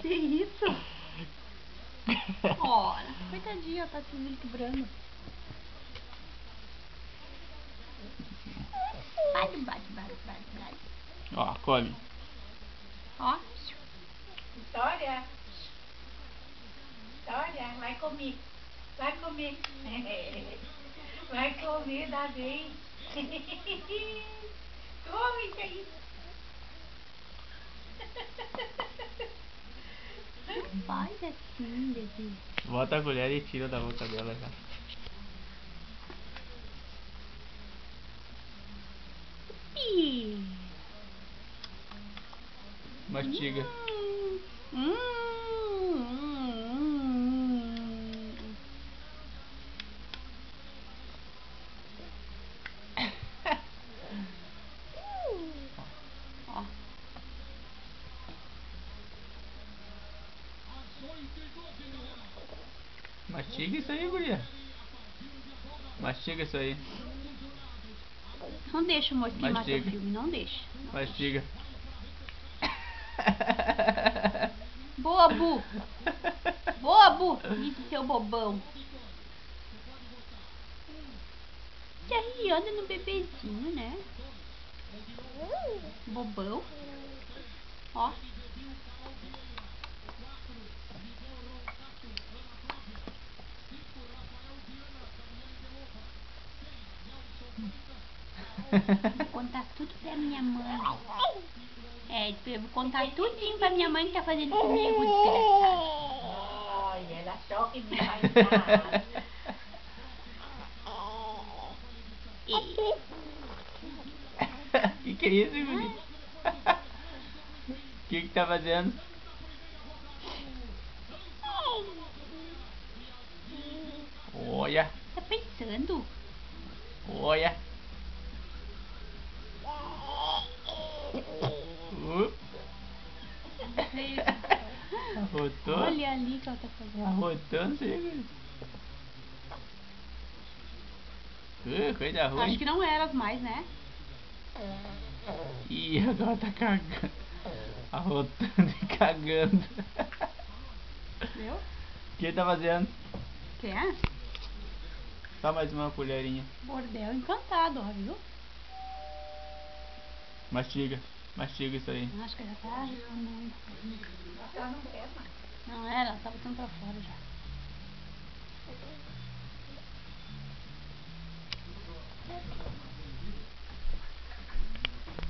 Que isso? Ora, coitadinha, tá se equilibrando. Bate. Ó, come. Ó. Vitória, vai comer. Vai comer. Vai comer, dá bem. Come isso aí. Não faz assim, bebê. Bota a colher e tira da boca dela já. Ih. Mastiga. Ó. Mastiga isso aí, guria. Mastiga isso aí. Não deixa o moço queimar seu Mastiga. filme, não deixa. Mastiga. Boa, Bu. Boa, Bu. Isso, seu bobão. Que aí anda no bebezinho, né? Bobão. Ó. Vou contar tudo pra minha mãe. Eu vou contar tudinho pra minha mãe que tá fazendo comigo, desgraçado. Olha, ela achou que me faz nada. Que é isso, guri? Que tá fazendo? Olha. Tá pensando? Olha. Arrotou? Olha ali que ela tá fazendo. Arrotando, sim. Coisa ruim. Acho que não eras mais, né? Ih, agora tá cagando. Arrotando e cagando. Viu? O que ele tá fazendo? Quer? Só mais uma colherinha. Bordel encantado, ó, viu? Mastiga. Mastiga isso aí. Acho que já tá respondendo. Ela não quer mais. Não era, ela tá botando pra fora já.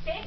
Pegou.